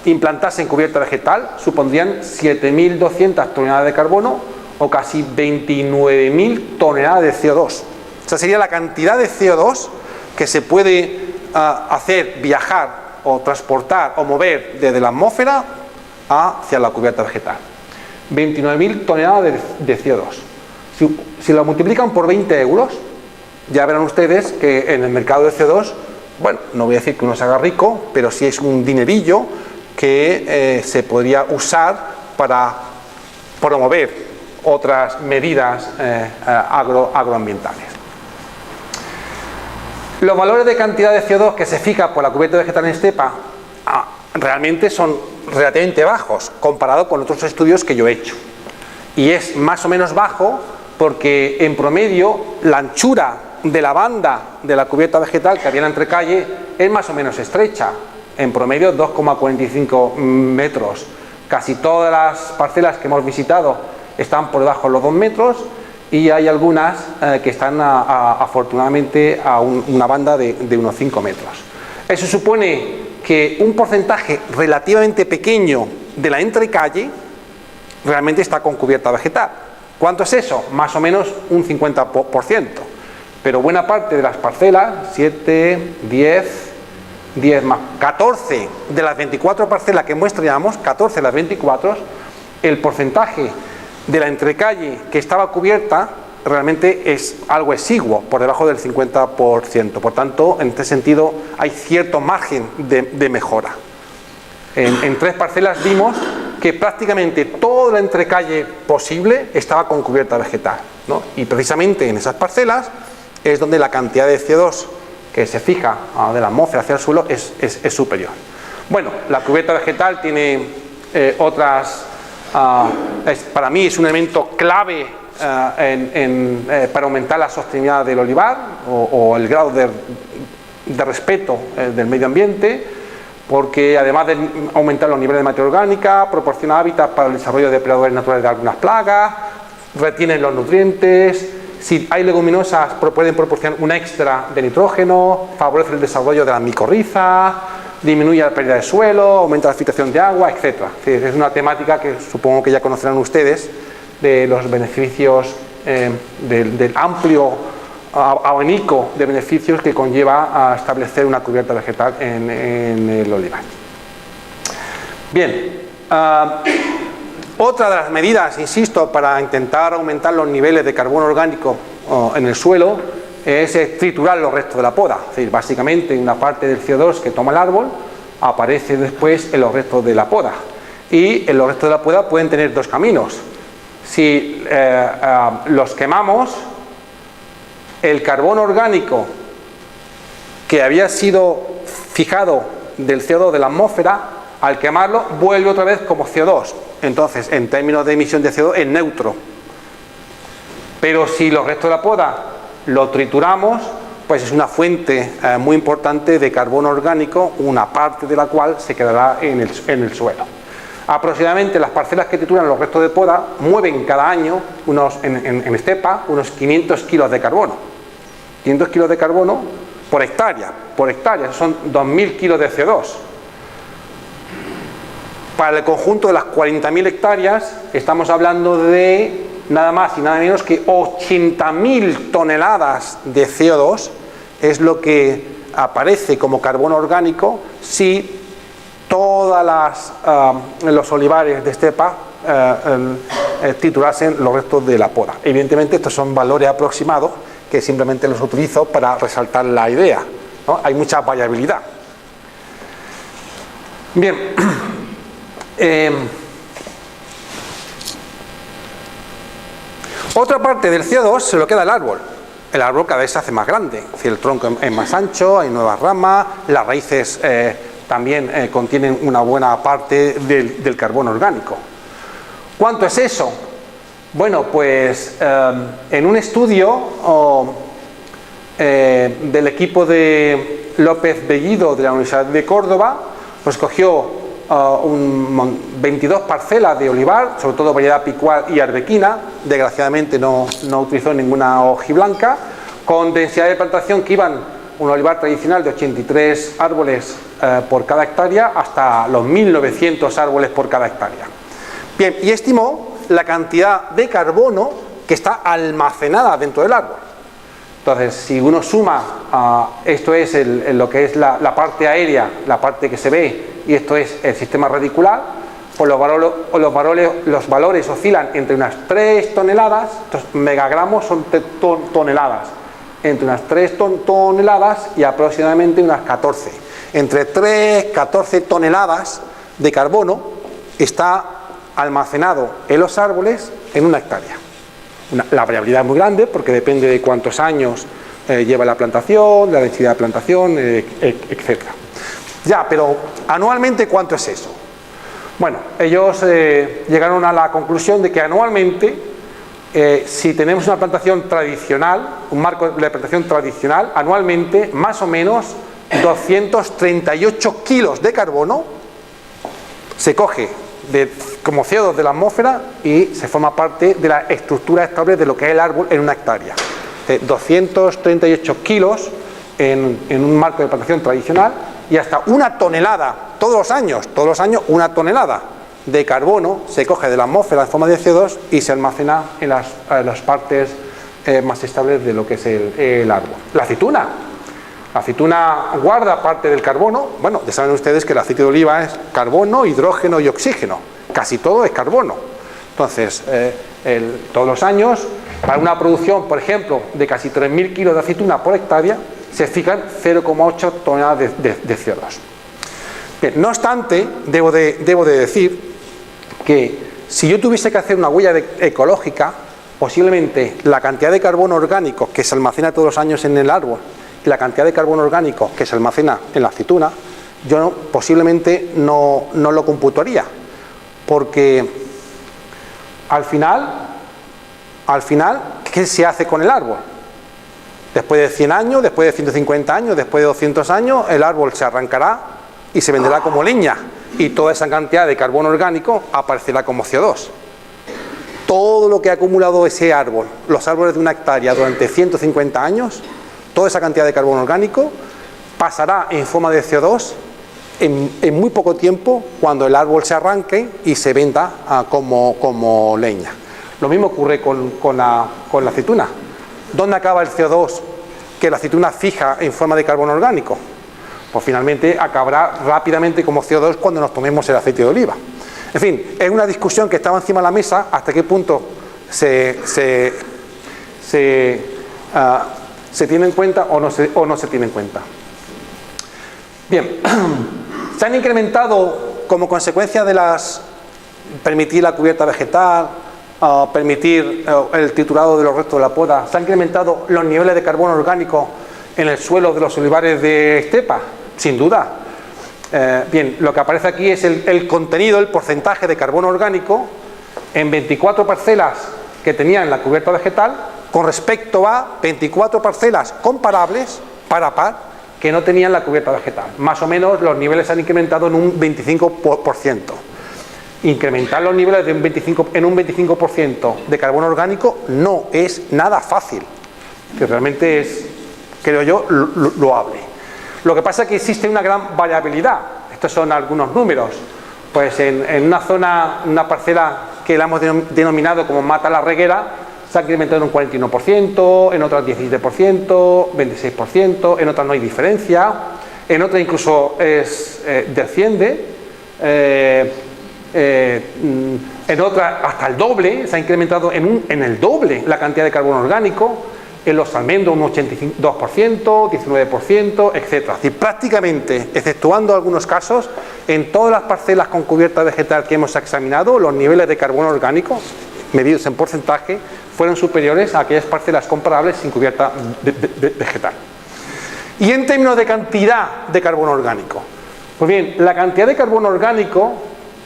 implantasen cubierta vegetal, supondrían 7.200 toneladas de carbono o casi 29.000 toneladas de CO2. Esa sería la cantidad de CO2 que se puede hacer viajar o transportar o mover desde la atmósfera hacia la cubierta vegetal. 29.000 toneladas de CO2. Si lo multiplican por 20 euros, ya verán ustedes que en el mercado de CO2, bueno, no voy a decir que uno se haga rico, pero sí es un dinerillo que se podría usar para promover otras medidas agroambientales. Los valores de cantidad de CO2 que se fija por la cubierta vegetal en estepa realmente son relativamente bajos comparado con otros estudios que yo he hecho. Y es más o menos bajo porque en promedio la anchura de la banda de la cubierta vegetal que había en la entrecalle es más o menos estrecha, en promedio 2,45 metros. Casi todas las parcelas que hemos visitado están por debajo de los 2 metros y hay algunas que están afortunadamente a una banda de unos 5 metros. Eso supone que un porcentaje relativamente pequeño de la entrecalle realmente está con cubierta vegetal. ¿Cuánto es eso? Más o menos un 50%. Pero buena parte de las parcelas, 7, 10 más 14 de las 24 parcelas que muestreamos, 14 de las 24, el porcentaje de la entrecalle que estaba cubierta realmente es algo exiguo, por debajo del 50%. Por tanto, en este sentido hay cierto margen de mejora. En 3 parcelas vimos que prácticamente toda la entrecalle posible estaba con cubierta vegetal, ¿no? Y precisamente en esas parcelas es donde la cantidad de CO2 que se fija de la atmósfera hacia el suelo es superior. Bueno, la cubierta vegetal tiene para mí es un elemento clave para aumentar la sostenibilidad del olivar o el grado de respeto del medio ambiente, porque además de aumentar los niveles de materia orgánica, proporciona hábitat para el desarrollo de depredadores naturales de algunas plagas, retienen los nutrientes. Si hay leguminosas, pueden proporcionar un extra de nitrógeno, favorece el desarrollo de las micorrizas, disminuye la pérdida de suelo, aumenta la filtración de agua, etc. Es una temática que supongo que ya conocerán ustedes, de los beneficios, del amplio abanico de beneficios que conlleva a establecer una cubierta vegetal en el olivar. Bien, otra de las medidas, insisto, para intentar aumentar los niveles de carbono orgánico en el suelo es triturar los restos de la poda. Es decir, básicamente una parte del CO2 que toma el árbol aparece después en los restos de la poda. Y en los restos de la poda pueden tener 2 caminos. Si los quemamos, el carbono orgánico que había sido fijado del CO2 de la atmósfera, al quemarlo vuelve otra vez como CO2. Entonces, en términos de emisión de CO2 es neutro. Pero si los restos de la poda lo trituramos, pues es una fuente muy importante de carbono orgánico, una parte de la cual se quedará en el suelo. Aproximadamente las parcelas que trituran los restos de poda mueven cada año en estepa unos 500 kilos de carbono. 500 kilos de carbono por hectárea, son 2.000 kilos de CO2. Para el conjunto de las 40.000 hectáreas estamos hablando de nada más y nada menos que 80.000 toneladas de CO2 es lo que aparece como carbono orgánico si todas los olivares de estepa triturasen los restos de la poda. Evidentemente estos son valores aproximados que simplemente los utilizo para resaltar la idea, ¿no? Hay mucha variabilidad. Bien. Otra parte del CO2 se lo queda el árbol. El árbol cada vez se hace más grande, es decir, el tronco es más ancho, hay nuevas ramas, las raíces también contienen una buena parte del carbono orgánico. ¿Cuánto es eso? Bueno, pues en un estudio del equipo de López Bellido de la Universidad de Córdoba, pues cogió 22 parcelas de olivar, sobre todo variedad picual y arbequina, desgraciadamente no utilizó ninguna hojiblanca, con densidad de plantación que iban un olivar tradicional de 83 árboles por cada hectárea hasta los 1.900 árboles por cada hectárea. Bien, y estimó la cantidad de carbono que está almacenada dentro del árbol. Entonces, si uno suma, esto es lo que es la parte aérea, la parte que se ve, y esto es el sistema radicular, pues los valores oscilan entre unas 3 toneladas, estos megagramos son toneladas, entre unas 3 toneladas y aproximadamente unas 14. Entre 3 y 14 toneladas de carbono está almacenado en los árboles en una hectárea. La variabilidad es muy grande porque depende de cuántos años lleva la plantación, la densidad de plantación, etc. Ya, pero anualmente, ¿cuánto es eso? Bueno, ellos llegaron a la conclusión de que anualmente, si tenemos una plantación tradicional, un marco de plantación tradicional, anualmente más o menos 238 kilos de carbono se coge como CO2 de la atmósfera y se forma parte de la estructura estable de lo que es el árbol en una hectárea. 238 kilos en un marco de plantación tradicional y hasta una tonelada, todos los años una tonelada de carbono se coge de la atmósfera en forma de CO2 y se almacena en las partes más estables de lo que es el árbol. La aceituna guarda parte del carbono. Bueno, ya saben ustedes que el aceite de oliva es carbono, hidrógeno y oxígeno. Casi todo es carbono. Entonces, todos los años, para una producción, por ejemplo, de casi 3.000 kilos de aceituna por hectárea, se fijan 0,8 toneladas de CO2. Bien, no obstante, debo de decir que si yo tuviese que hacer una huella ecológica, posiblemente la cantidad de carbono orgánico que se almacena todos los años en el árbol y la cantidad de carbono orgánico que se almacena en la aceituna, yo posiblemente no lo computaría, porque al final, ¿qué se hace con el árbol? Después de 100 años, después de 150 años, después de 200 años, el árbol se arrancará y se venderá como leña, y toda esa cantidad de carbono orgánico aparecerá como CO2. Todo lo que ha acumulado ese árbol, los árboles de una hectárea durante 150 años, toda esa cantidad de carbono orgánico pasará en forma de CO2 en muy poco tiempo cuando el árbol se arranque y se venda como leña. Lo mismo ocurre con la aceituna. ¿Dónde acaba el CO2 que la aceituna fija en forma de carbono orgánico? Pues finalmente acabará rápidamente como CO2 cuando nos tomemos el aceite de oliva. En fin, es una discusión que estaba encima de la mesa hasta qué punto se tiene en cuenta o no se tiene en cuenta. Bien, se han incrementado como consecuencia de permitir la cubierta vegetal, permitir el triturado de los restos de la poda, se han incrementado los niveles de carbono orgánico en el suelo de los olivares de estepa, sin duda. Bien, lo que aparece aquí es el contenido, el porcentaje de carbono orgánico en 24 parcelas que tenían la cubierta vegetal con respecto a 24 parcelas comparables, par a par, que no tenían la cubierta vegetal. Más o menos los niveles se han incrementado en un 25%. Incrementar los niveles en un 25% de carbono orgánico no es nada fácil, que realmente es, creo yo, loable. Lo que pasa es que existe una gran variabilidad. Estos son algunos números. Pues en una zona, una parcela que la hemos denominado como Mata la Reguera, se ha incrementado en un 41%, en otras 17%, 26%, en otras no hay diferencia, en otras incluso desciende, en otras hasta el doble, se ha incrementado en el doble la cantidad de carbono orgánico, en los almendros un 82%, 19%, etc. Es decir, prácticamente, exceptuando algunos casos, en todas las parcelas con cubierta vegetal que hemos examinado, los niveles de carbono orgánico, medidos en porcentaje, fueron superiores a aquellas parcelas comparables sin cubierta vegetal. Y en términos de cantidad de carbono orgánico, pues bien, la cantidad de carbono orgánico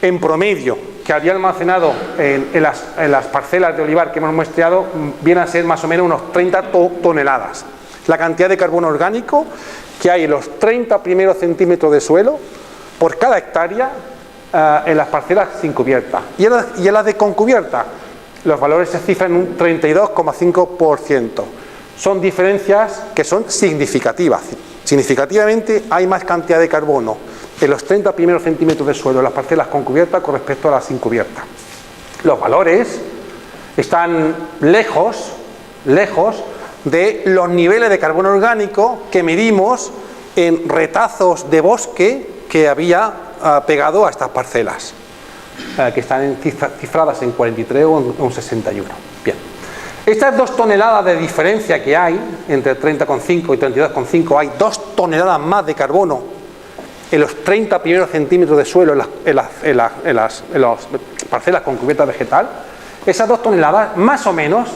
en promedio que había almacenado en las parcelas de olivar que hemos muestreado viene a ser más o menos unos 30 toneladas. La cantidad de carbono orgánico que hay en los 30 primeros centímetros de suelo por cada hectárea en las parcelas sin cubierta. Y en las de con cubierta, los valores se cifran en un 32,5%. Son diferencias que son significativas. Significativamente hay más cantidad de carbono en los 30 primeros centímetros de suelo en las parcelas con cubierta con respecto a las sin cubierta. Los valores están lejos de los niveles de carbono orgánico que medimos en retazos de bosque que había pegado a estas parcelas, que están cifradas en 43 o en 61. Bien. Estas 2 toneladas de diferencia que hay entre 30,5 y 32,5, hay 2 toneladas más de carbono en los 30 primeros centímetros de suelo en las parcelas con cubierta vegetal. Esas 2 toneladas más o menos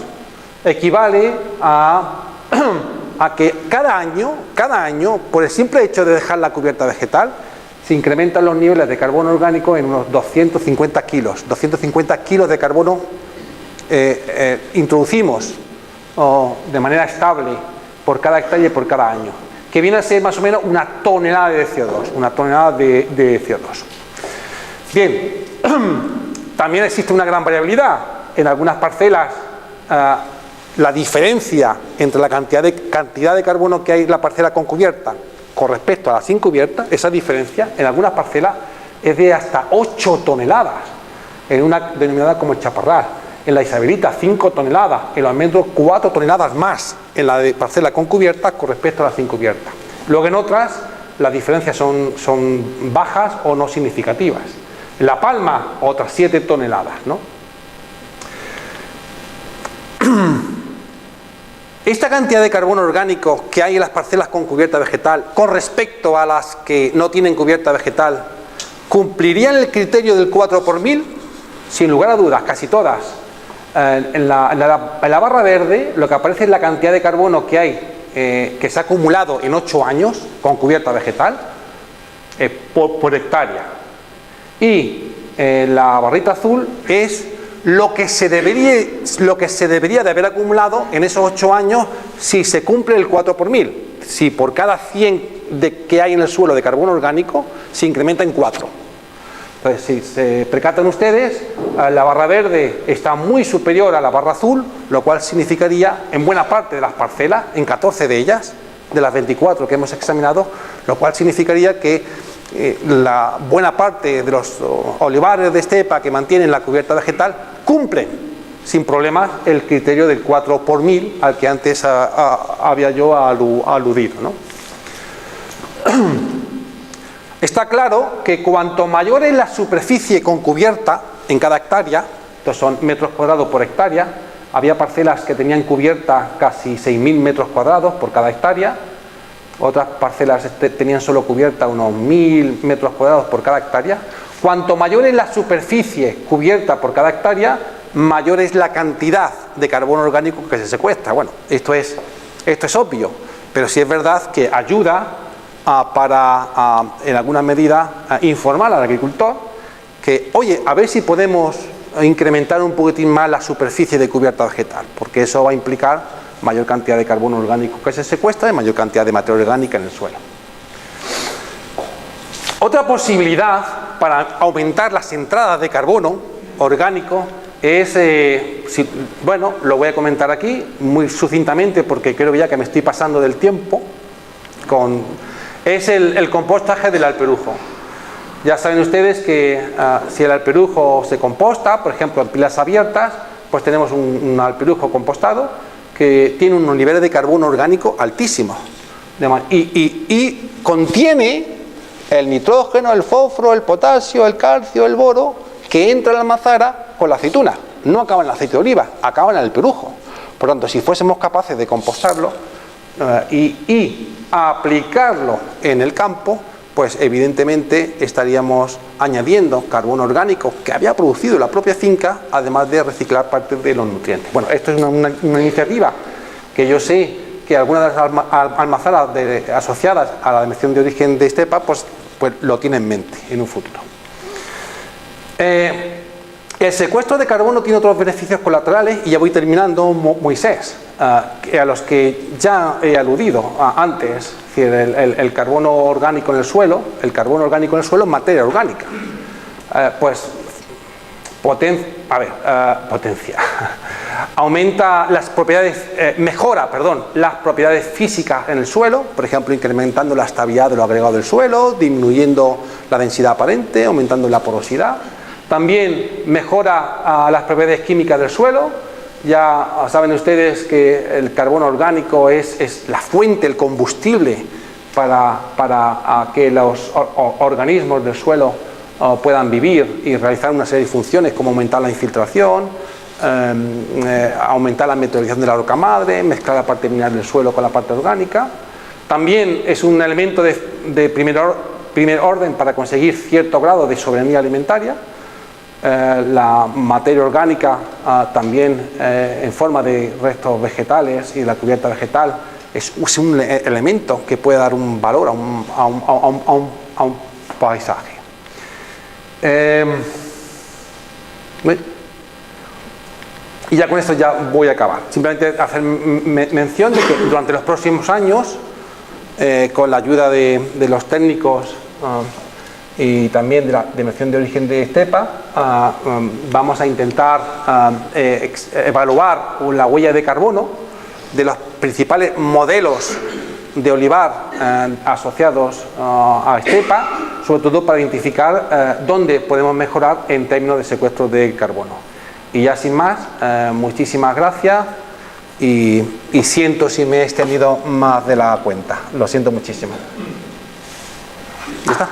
equivale a que cada año, por el simple hecho de dejar la cubierta vegetal, se incrementan los niveles de carbono orgánico en unos 250 kilos. 250 kilos de carbono introducimos de manera estable por cada hectárea y por cada año, que viene a ser más o menos una tonelada de CO2. Una tonelada de CO2. Bien, también existe una gran variabilidad. En algunas parcelas la diferencia entre la cantidad de carbono que hay en la parcela con cubierta con respecto a la sin cubierta, esa diferencia en algunas parcelas es de hasta 8 toneladas, en una denominada como el Chaparral. En la Isabelita 5 toneladas, en los almendros 4 toneladas más en la de parcela con cubierta con respecto a la sin cubierta. Luego en otras las diferencias son bajas o no significativas. En La Palma otras 7 toneladas, ¿no? Esta cantidad de carbono orgánico que hay en las parcelas con cubierta vegetal con respecto a las que no tienen cubierta vegetal, ¿cumplirían el criterio del 4 por 1000? Sin lugar a dudas, casi todas. En la barra verde lo que aparece es la cantidad de carbono que hay, que se ha acumulado en 8 años con cubierta vegetal por hectárea. Y la barrita azul es lo que se debería de haber acumulado en esos 8 años si se cumple el 4 por 1000. Si por cada 100 que hay en el suelo de carbono orgánico se incrementa en 4. Entonces, si se percatan ustedes, la barra verde está muy superior a la barra azul, lo cual significaría, en buena parte de las parcelas, en 14 de ellas, de las 24 que hemos examinado, lo cual significaría que la buena parte de los olivares de estepa que mantienen la cubierta vegetal cumplen sin problemas el criterio del 4 por 1000 al que antes había yo aludido, ¿no? Está claro que cuanto mayor es la superficie con cubierta en cada hectárea, estos son metros cuadrados por hectárea, había parcelas que tenían cubierta casi 6.000 metros cuadrados por cada hectárea, otras parcelas tenían solo cubierta unos 1.000 metros cuadrados por cada hectárea. Cuanto mayor es la superficie cubierta por cada hectárea, mayor es la cantidad de carbono orgánico que se secuestra. Bueno, esto es obvio, pero sí es verdad que ayuda para, en alguna medida, informar al agricultor que, oye, a ver si podemos incrementar un poquitín más la superficie de cubierta vegetal, porque eso va a implicar mayor cantidad de carbono orgánico que se secuestra y mayor cantidad de materia orgánica en el suelo. Otra posibilidad para aumentar las entradas de carbono orgánico es, bueno, lo voy a comentar aquí muy sucintamente porque creo ya que me estoy pasando del tiempo, es el compostaje del alperujo. Ya saben ustedes que si el alperujo se composta, por ejemplo en pilas abiertas, pues tenemos un alperujo compostado que tiene unos niveles de carbono orgánico altísimos y contiene el nitrógeno, el fósforo, el potasio, el calcio, el boro, que entra en la almazara con la aceituna. No acaba en el aceite de oliva, acaba en el alperujo. Por tanto, si fuésemos capaces de compostarlo y aplicarlo en el campo, pues evidentemente estaríamos añadiendo carbono orgánico que había producido la propia finca, además de reciclar parte de los nutrientes. Bueno, esto es una iniciativa que yo sé que algunas de las almazaras asociadas a la denominación de origen de Estepa pues lo tienen en mente en un futuro. El secuestro de carbono tiene otros beneficios colaterales y ya voy terminando, Moisés, a los que ya he aludido antes. Es decir, el carbono orgánico en el suelo, el carbono orgánico en el suelo es materia orgánica. Potencia. Aumenta las propiedades, mejora las propiedades físicas en el suelo, por ejemplo, incrementando la estabilidad de los agregados del suelo, disminuyendo la densidad aparente, aumentando la porosidad. También mejora las propiedades químicas del suelo. Ya saben ustedes que el carbono orgánico es la fuente, el combustible para que los organismos del suelo puedan vivir y realizar una serie de funciones como aumentar la infiltración, aumentar la metabolización de la roca madre, mezclar la parte mineral del suelo con la parte orgánica. También es un elemento de primer orden para conseguir cierto grado de soberanía alimentaria. La materia orgánica también en forma de restos vegetales y la cubierta vegetal es un elemento que puede dar un valor a un paisaje. Y ya con esto ya voy a acabar. Simplemente hacer mención de que durante los próximos años, con la ayuda de los técnicos y también de la denominación de origen de Estepa, vamos a intentar evaluar la huella de carbono de los principales modelos de olivar asociados a Estepa, sobre todo para identificar dónde podemos mejorar en términos de secuestro de carbono. Y ya sin más, muchísimas gracias y siento si me he extendido más de la cuenta. Lo siento muchísimo. ¿Ya está?